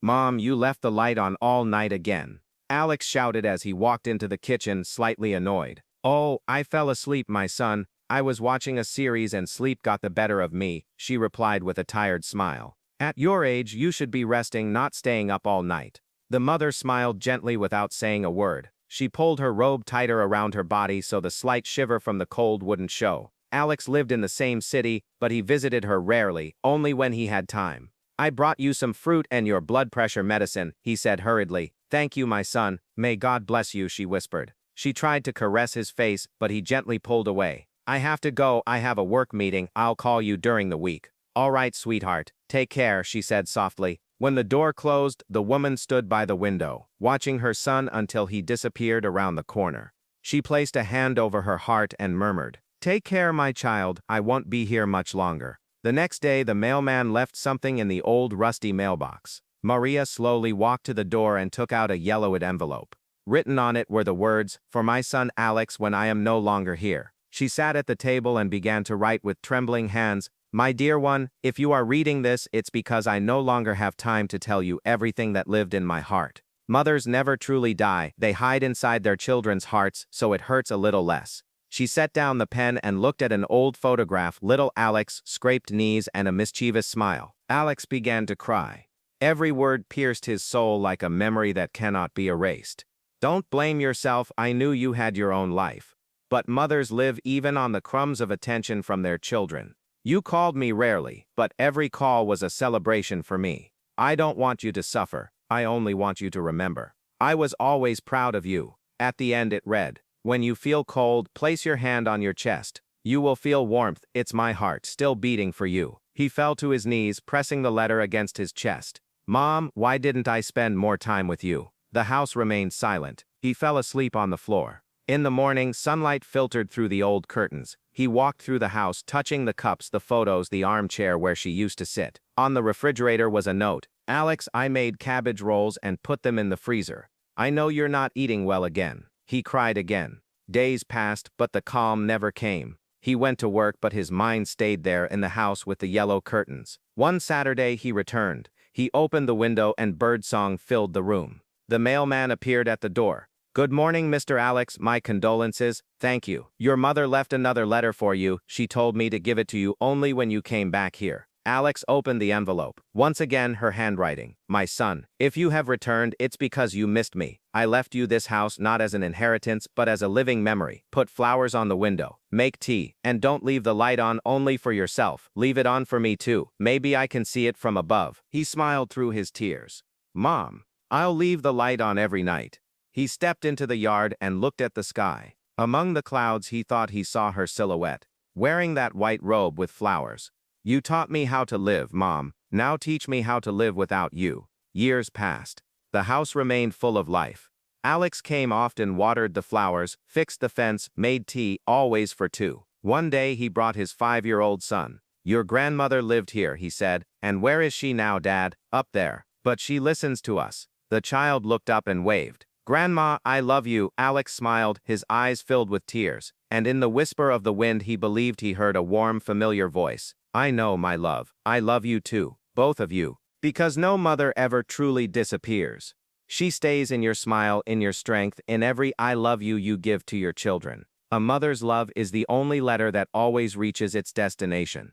Mom, you left the light on all night again. Alex shouted as he walked into the kitchen, slightly annoyed. Oh, I fell asleep, my son. I was watching a series and sleep got the better of me, she replied with a tired smile. At your age, you should be resting, not staying up all night. The mother smiled gently without saying a word. She pulled her robe tighter around her body so the slight shiver from the cold wouldn't show. Alex lived in the same city, but he visited her rarely, only when he had time. I brought you some fruit and your blood pressure medicine, he said hurriedly. Thank you, my son. May God bless you, she whispered. She tried to caress his face, but he gently pulled away. I have to go, I have a work meeting, I'll call you during the week. All right, sweetheart. Take care, she said softly. When the door closed, the woman stood by the window, watching her son until he disappeared around the corner. She placed a hand over her heart and murmured, Take care, my child, I won't be here much longer. The next day, the mailman left something in the old rusty mailbox. Maria slowly walked to the door and took out a yellowed envelope. Written on it were the words, For my son Alex when I am no longer here. She sat at the table and began to write with trembling hands, My dear one, if you are reading this, it's because I no longer have time to tell you everything that lived in my heart. Mothers never truly die, they hide inside their children's hearts, so it hurts a little less. She set down the pen and looked at an old photograph, little Alex, scraped knees and a mischievous smile. Alex began to cry. Every word pierced his soul like a memory that cannot be erased. Don't blame yourself, I knew you had your own life. But mothers live even on the crumbs of attention from their children. You called me rarely, but every call was a celebration for me. I don't want you to suffer, I only want you to remember. I was always proud of you. At the end it read, When you feel cold, place your hand on your chest. You will feel warmth, it's my heart still beating for you. He fell to his knees, pressing the letter against his chest. Mom, why didn't I spend more time with you? The house remained silent. He fell asleep on the floor. In the morning, sunlight filtered through the old curtains. He walked through the house, touching the cups, the photos, the armchair where she used to sit. On the refrigerator was a note. Alex, I made cabbage rolls and put them in the freezer. I know you're not eating well again. He cried again. Days passed, but the calm never came. He went to work, but his mind stayed there in the house with the yellow curtains. One Saturday he returned. He opened the window and birdsong filled the room. The mailman appeared at the door. Good morning, Mr. Alex, my condolences, thank you. Your mother left another letter for you, she told me to give it to you only when you came back here. Alex opened the envelope. Once again her handwriting. My son, if you have returned, it's because you missed me. I left you this house not as an inheritance but as a living memory. Put flowers on the window. Make tea. And don't leave the light on only for yourself. Leave it on for me too. Maybe I can see it from above. He smiled through his tears. Mom, I'll leave the light on every night. He stepped into the yard and looked at the sky. Among the clouds he thought he saw her silhouette, wearing that white robe with flowers. You taught me how to live, Mom. Now teach me how to live without you. Years passed. The house remained full of life. Alex came often, watered the flowers, fixed the fence, made tea, always for two. One day he brought his 5-year-old son. Your grandmother lived here, he said. And where is she now, Dad? Up there. But she listens to us. The child looked up and waved. Grandma, I love you. Alex smiled, his eyes filled with tears. And in the whisper of the wind he believed he heard a warm, familiar voice. I know, my love. I love you too. Both of you. Because no mother ever truly disappears. She stays in your smile, in your strength, in every I love you you give to your children. A mother's love is the only letter that always reaches its destination.